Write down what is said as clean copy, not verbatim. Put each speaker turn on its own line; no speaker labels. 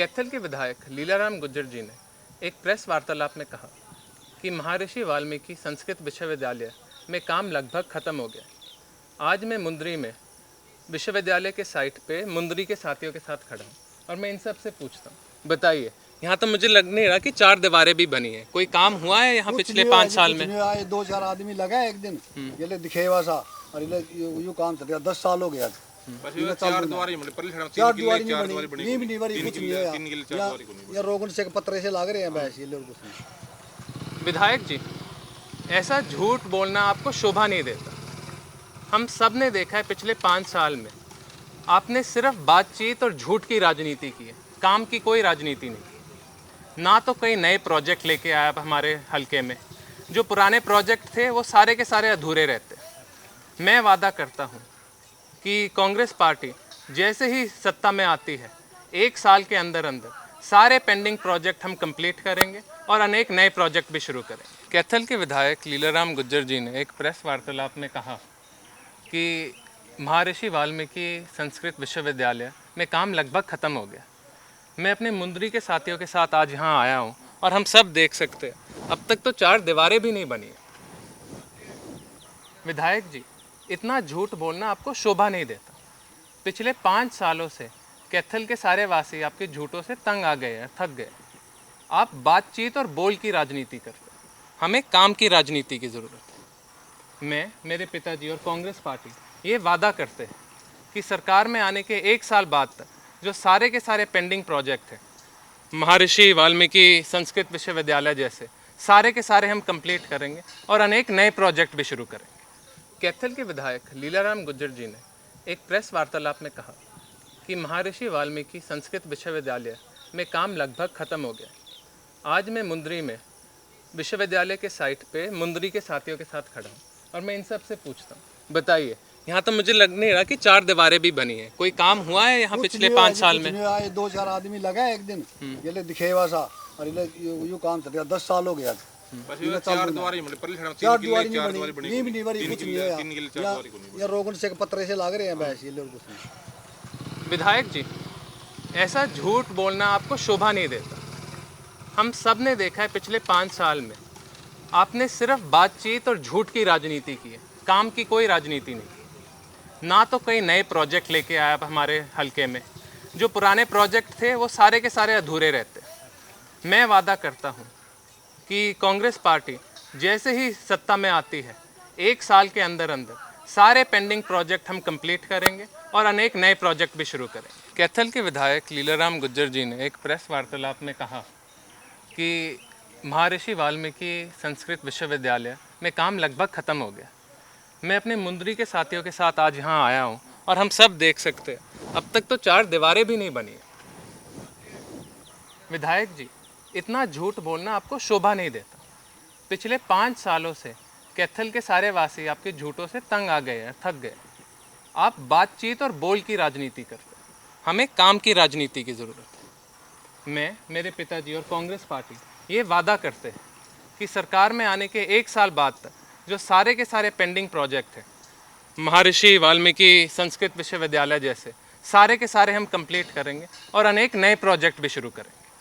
कैथल के विधायक लीलाराम गुर्जर जी ने एक प्रेस वार्तालाप में कहा कि महर्षि वाल्मीकि संस्कृत विश्वविद्यालय में काम लगभग ख़त्म हो गया। आज मैं मुंद्री में विश्वविद्यालय के साइट पे मुंद्री के साथियों के साथ खड़ा हूँ और मैं इन सब से पूछता हूँ, बताइए, यहाँ तो मुझे लग नहीं रहा कि 4 दीवारें भी बनी है। कोई काम हुआ है यहाँ पिछले 5 साल में?
आए 2-4 आदमी लगा एक दिन ये ले दिखेवा सा और ये यू काम चल गया। 10 साल हो गया।
बस ये 4 दीवारी मतलब पहले
चार दीवारी नहीं बनी कुछ नहीं है। या रोगन से पत्रे से लाग रहे हैं बस ये लोग कुछ नहीं।
विधायक जी, ऐसा झूठ बोलना आपको शोभा नहीं देता। हम सब ने देखा है पिछले 5 साल में आपने सिर्फ बातचीत और झूठ की राजनीति की है, काम की कोई राजनीति नहीं। ना तो कई नए प्रोजेक्ट लेके आया हमारे हलके में। जो पुराने प्रोजेक्ट थे वो सारे के सारे अधूरे रहते। मैं वादा करता हूँ कि कांग्रेस पार्टी जैसे ही सत्ता में आती है 1 साल के अंदर अंदर सारे पेंडिंग प्रोजेक्ट हम कंप्लीट करेंगे और अनेक नए प्रोजेक्ट भी शुरू करेंगे। कैथल के विधायक लीलाराम गुर्जर जी ने एक प्रेस वार्तालाप में कहा कि महर्षि वाल्मीकि संस्कृत विश्वविद्यालय में काम लगभग ख़त्म हो गया। मैं अपने मुंद्री के साथियों के साथ आज यहाँ आया हूँ और हम सब देख सकते हैं अब तक तो 4 दीवारें भी नहीं बनी। विधायक जी, इतना झूठ बोलना आपको शोभा नहीं देता। पिछले 5 सालों से कैथल के सारे वासी आपके झूठों से तंग आ गए हैं, थक गए। आप बातचीत और बोल की राजनीति करते हैं, हमें काम की राजनीति की ज़रूरत है। मैं, मेरे पिताजी और कांग्रेस पार्टी ये वादा करते हैं कि सरकार में आने के 1 साल बाद तक जो सारे के सारे पेंडिंग प्रोजेक्ट हैं, महर्षि वाल्मीकि संस्कृत विश्वविद्यालय जैसे, सारे के सारे हम कंप्लीट करेंगे और अनेक नए प्रोजेक्ट भी शुरू करेंगे। कैथल के विधायक लीलाराम गुर्जर जी ने एक प्रेस वार्तालाप में कहा कि महर्षि वाल्मीकि संस्कृत विश्वविद्यालय में काम लगभग ख़त्म हो गया। आज मैं मुंद्री में विश्वविद्यालय के साइट पे मुंद्री के साथियों के साथ खड़ा हूँ और मैं इन सब से पूछता हूँ, बताइए, यहाँ तो मुझे लग नहीं रहा कि 4 दीवारें भी बनी है। कोई काम हुआ है यहाँ पिछले 5 साल में?
आए 2-4 आदमी लगा एक दिन ये ले दिखेवा सा और ये यू काम चल गया। 10 साल हो गया।
बस ये 4 दीवारी मतलब पहले
4 दीवारी नहीं बनी कुछ नहीं है। या रोगन से पत्रे से लाग रहे हैं बस ये लोग कुछ नहीं।
विधायक जी, ऐसा झूठ बोलना आपको शोभा नहीं देता। हम सब ने देखा है पिछले 5 साल में आपने सिर्फ बातचीत और झूठ की राजनीति की है, काम की कोई राजनीति नहीं। ना तो कई नए प्रोजेक्ट लेके आया हमारे हलके में। जो पुराने प्रोजेक्ट थे वो सारे के सारे अधूरे रहते। मैं वादा करता हूँ कि कांग्रेस पार्टी जैसे ही सत्ता में आती है 1 साल के अंदर अंदर सारे पेंडिंग प्रोजेक्ट हम कंप्लीट करेंगे और अनेक नए प्रोजेक्ट भी शुरू करेंगे। कैथल के विधायक लीलाराम गुर्जर जी ने एक प्रेस वार्तालाप में कहा कि महर्षि वाल्मीकि संस्कृत विश्वविद्यालय में काम लगभग ख़त्म हो गया। मैं अपने मुंद्री के साथियों के साथ आज यहाँ आया हूँ और हम सब देख सकते हैं अब तक तो 4 दीवारें भी नहीं बनी। विधायक जी, इतना झूठ बोलना आपको शोभा नहीं देता। पिछले 5 सालों से कैथल के सारे वासी आपके झूठों से तंग आ गए हैं, थक गए। आप बातचीत और बोल की राजनीति करते हैं, हमें काम की राजनीति की ज़रूरत है। मैं, मेरे पिताजी और कांग्रेस पार्टी ये वादा करते हैं कि सरकार में आने के 1 साल बाद तक जो सारे के सारे पेंडिंग प्रोजेक्ट हैं, महर्षि वाल्मीकि संस्कृत विश्वविद्यालय जैसे, सारे के सारे हम कंप्लीट करेंगे और अनेक नए प्रोजेक्ट भी शुरू करेंगे।